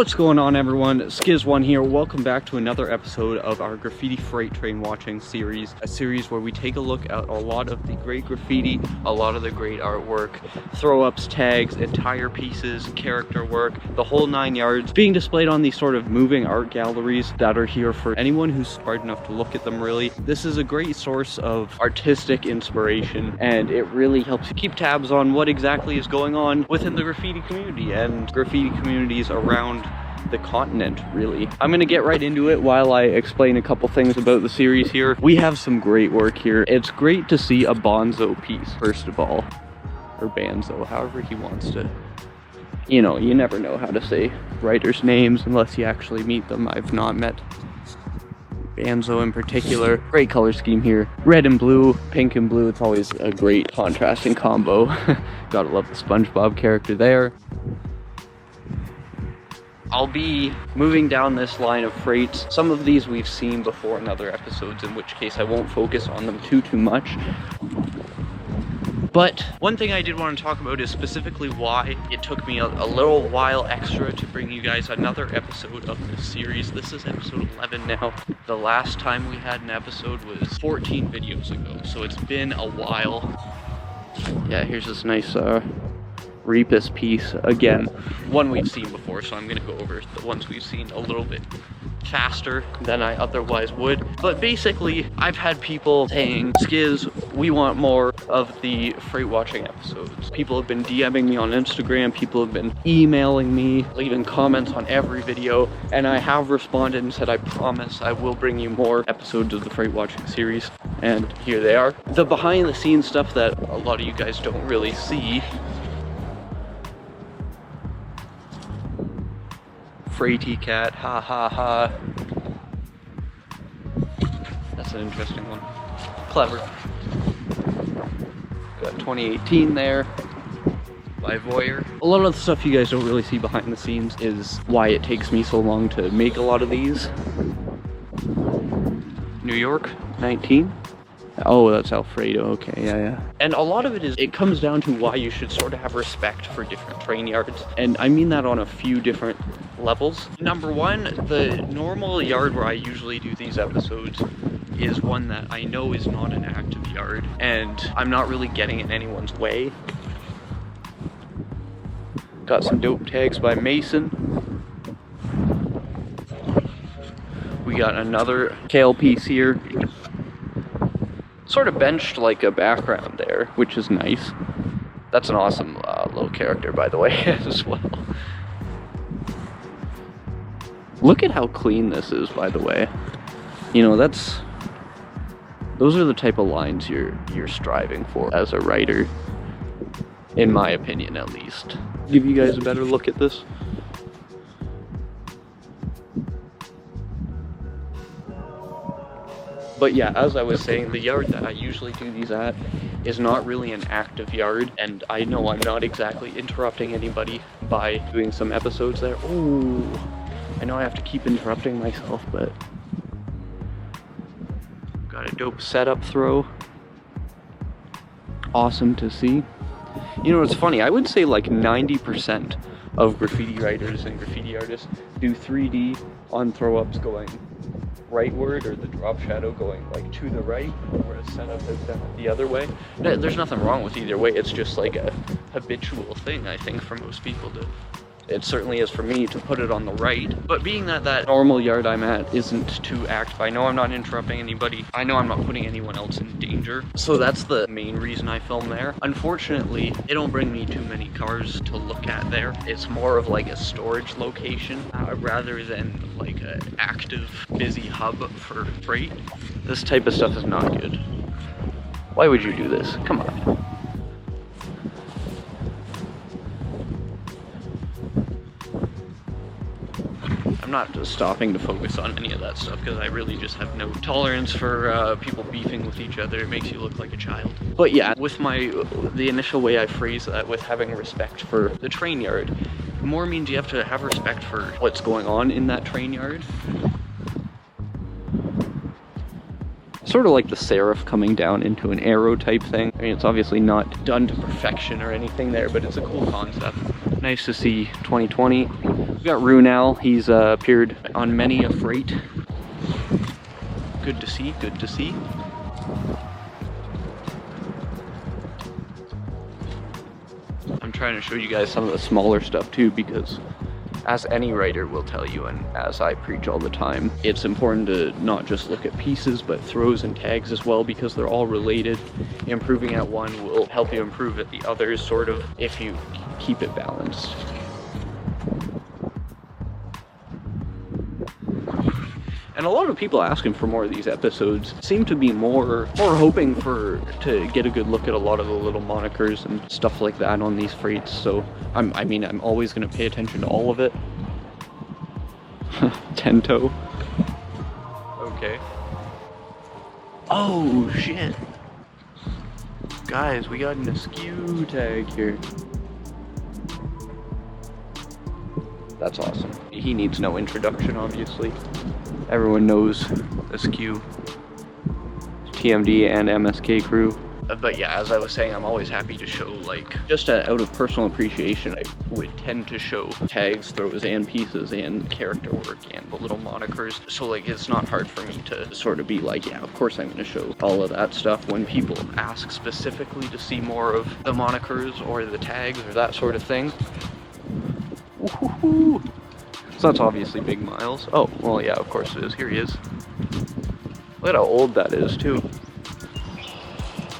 What's going on, everyone? Sciz1 here. Welcome back to another episode of our graffiti freight train watching series, a series where we take a look at a lot of the great graffiti, a lot of the great artwork, throw-ups, tags, entire pieces, character work, the whole 9 yards, being displayed on these sort of moving art galleries that are here for anyone who's smart enough to look at them. Really, this is a great source of artistic inspiration, and it really helps you keep tabs on what exactly is going on within the graffiti community and graffiti communities around the continent, really. I'm gonna get right into it while I explain a couple things about the series here. We have some great work here. It's great to see a Bonzo piece, first of all, or Banzo, however he wants to. You know, you never know how to say writers' names unless you actually meet them. I've not met Banzo in particular. Great color scheme here. Red and blue, pink and blue. It's always a great contrasting combo. Gotta love the SpongeBob character there. I'll be moving down this line of freights. Some of these we've seen before in other episodes, in which case I won't focus on them too much. But one thing I did want to talk about is specifically why it took me a little while extra to bring you guys another episode of this series. This is episode 11 now. The last time we had an episode was 14 videos ago, so it's been a while. Yeah, here's this nice Repus piece, again, one we've seen before, so I'm gonna go over the ones we've seen a little bit faster than I otherwise would. But basically, I've had people saying, Sciz, we want more of the freight watching episodes. People have been DMing me on Instagram, people have been emailing me, leaving comments on every video, and I have responded and said I promise I will bring you more episodes of the freight watching series, and here they are. The behind the scenes stuff that a lot of you guys don't really see. Freighty cat, ha ha ha. That's an interesting one. Clever. Got 2018 there by Voyeur. A lot of the stuff you guys don't really see behind the scenes is why it takes me so long to make a lot of these. New York, 19. Oh, that's Alfredo, okay, yeah. And a lot of it comes down to why you should sort of have respect for different train yards. And I mean that on a few different levels. Number one, the normal yard where I usually do these episodes is one that I know is not an active yard, and I'm not really getting in anyone's way. Got some dope tags by Mason. We got another kale piece here. Sort of benched like a background there, which is nice. That's an awesome little character, by the way, as well. Look at how clean this is, by the way. You know, those are the type of lines you're striving for as a writer, in my opinion, at least. Give you guys a better look at this. But yeah, as I was saying, the yard that I usually do these at is not really an active yard, and I know I'm not exactly interrupting anybody by doing some episodes there. Ooh, I know I have to keep interrupting myself, but got a dope setup throw. Awesome to see. You know, it's funny, I would say like 90% of graffiti writers and graffiti artists do 3D on throw-ups going rightward, or the drop shadow going like to the right, whereas setup has done it the other way. There's nothing wrong with either way, it's just like a habitual thing, I think, for most people to. It certainly is for me to put it on the right. But being that that normal yard I'm at isn't too active, I know I'm not interrupting anybody, I know I'm not putting anyone else in danger, so that's the main reason I film there. Unfortunately, they don't bring me too many cars to look at there. It's more of like a storage location rather than like an active, busy hub for freight. This type of stuff is not good. Why would you do this? Come on. I'm not just stopping to focus on any of that stuff because I really just have no tolerance for people beefing with each other. It makes you look like a child. But yeah, with the initial way I phrase that with having respect for the train yard, more means you have to have respect for what's going on in that train yard. Sort of like the serif coming down into an arrow type thing. I mean, it's obviously not done to perfection or anything there, but it's a cool concept. Nice to see 2020. We got Runal. He's appeared on many a freight. Good to see, good to see. I'm trying to show you guys some of the smaller stuff too, because as any writer will tell you, and as I preach all the time, it's important to not just look at pieces, but throws and tags as well, because they're all related. Improving at one will help you improve at the others, sort of, if you keep it balanced. And a lot of people asking for more of these episodes seem to be more hoping to get a good look at a lot of the little monikers and stuff like that on these freights. So I mean, I'm always going to pay attention to all of it. Tento. Okay. Oh shit. Guys, we got an askew tag here. That's awesome. He needs no introduction, obviously. Everyone knows Askew, TMD and MSK crew. But yeah, as I was saying, I'm always happy to show, like, just out of personal appreciation, I would tend to show tags, throws, and pieces, and character work, and the little monikers. So, like, it's not hard for me to sort of be like, yeah, of course I'm going to show all of that stuff. When people ask specifically to see more of the monikers or the tags or that sort of thing. Woohoo! So that's obviously Big Miles. Oh, well, yeah, of course it is. Here he is. Look at how old that is, too.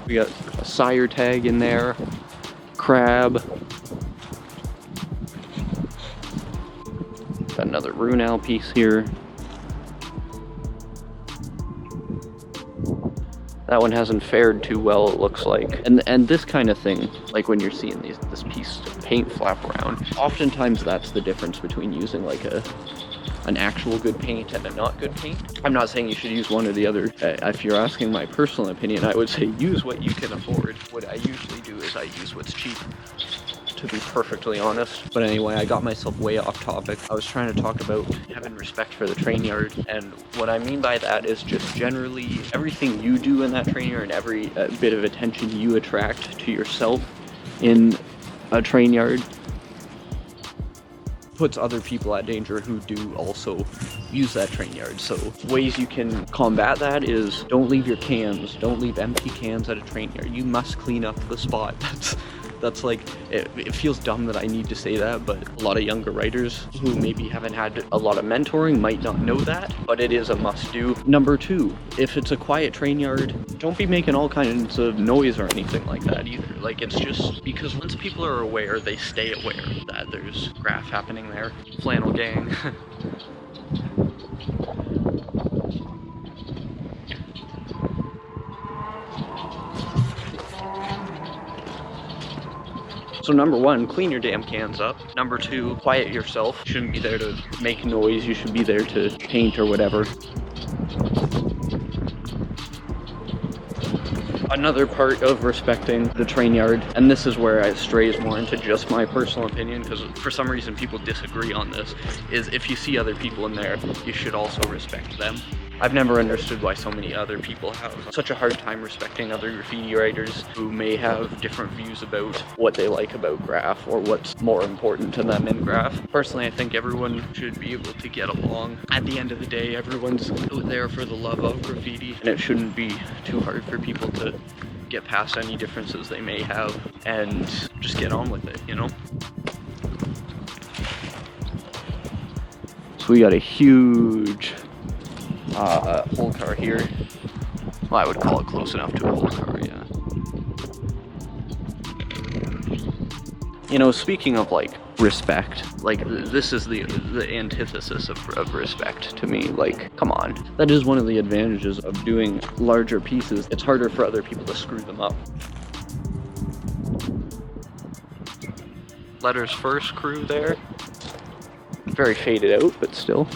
We got a sire tag in there. Crab. Got another Runal piece here. That one hasn't fared too well, it looks like. And this kind of thing, like when you're seeing this piece of paint flap around, oftentimes that's the difference between using like an actual good paint and a not good paint. I'm not saying you should use one or the other. If you're asking my personal opinion, I would say use what you can afford. What I usually do is I use what's cheap, to be perfectly honest. But anyway, I got myself way off topic. I was trying to talk about having respect for the train yard, and what I mean by that is just generally everything you do in that train yard and every bit of attention you attract to yourself in a train yard puts other people at danger who do also use that train yard. So ways you can combat that is don't leave your cans, don't leave empty cans at a train yard. You must clean up the spot. That's like, it feels dumb that I need to say that, but a lot of younger writers who maybe haven't had a lot of mentoring might not know that, but it is a must-do. Number two, if it's a quiet train yard, don't be making all kinds of noise or anything like that either. Like, it's just because once people are aware, they stay aware that there's graff happening there. Flannel gang. So number one, clean your damn cans up. Number two, quiet yourself. You shouldn't be there to make noise. You should be there to paint or whatever. Another part of respecting the train yard, and this is where it strays more into just my personal opinion, because for some reason people disagree on this, is if you see other people in there, you should also respect them. I've never understood why so many other people have such a hard time respecting other graffiti writers who may have different views about what they like about graff or what's more important to them in graff. Personally, I think everyone should be able to get along. At the end of the day, everyone's out there for the love of graffiti, and it shouldn't be too hard for people to get past any differences they may have and just get on with it, you know? So we got a huge WHOLECAR here. Well, I would call it close enough to a WHOLECAR, yeah. You know, speaking of like respect, like this is the antithesis of respect to me. Like, come on. That is one of the advantages of doing larger pieces. It's harder for other people to screw them up. Letters first crew there. Very faded out, but still.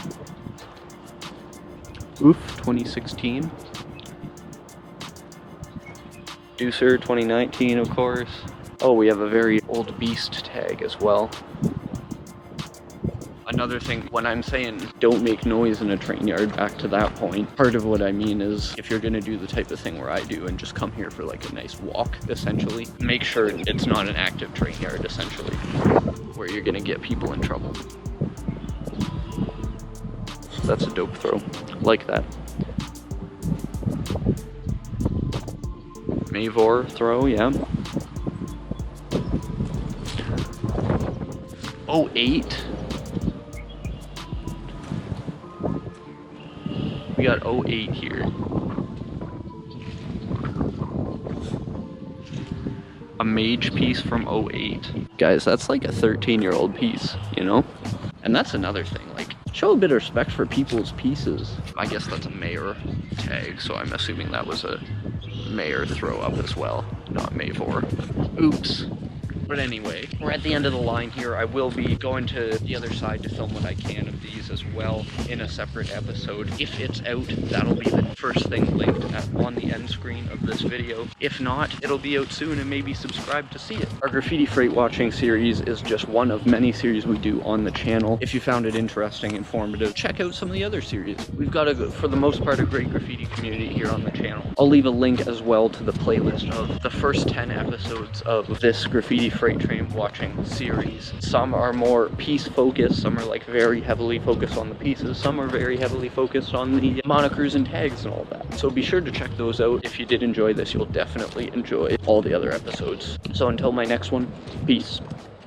Oof, 2016. Deucer, 2019, of course. Oh, we have a very old beast tag as well. Another thing, when I'm saying don't make noise in a train yard, back to that point, part of what I mean is if you're gonna do the type of thing where I do and just come here for like a nice walk, essentially, make sure it's not an active train yard, essentially. where you're gonna get people in trouble. That's a dope throw. Like that. Mavor throw, yeah. 08. We got 08 here. A mage piece from 08. Guys, that's like a 13-year-old piece, you know? And that's another thing, like, show a bit of respect for people's pieces. I guess that's a mayor tag, so I'm assuming that was a mayor throw up as well, not Mavor. Oops. But anyway, we're at the end of the line here. I will be going to the other side to film what I can of these as well in a separate episode. If it's out, that'll be the first thing linked on the end screen of this video. If not, it'll be out soon, and maybe subscribe to see it. Our graffiti freight watching series is just one of many series we do on the channel. If you found it interesting, informative, check out some of the other series. We've got, for the most part, a great graffiti community here on the channel. I'll leave a link as well to the playlist of the first 10 episodes of this graffiti freight train watching series. Some are more piece focused, some are like very heavily focused on the pieces, some are very heavily focused on the monikers and tags and all that. So be sure to check those out. If you did enjoy this, you'll definitely enjoy all the other episodes. So until my next one, peace.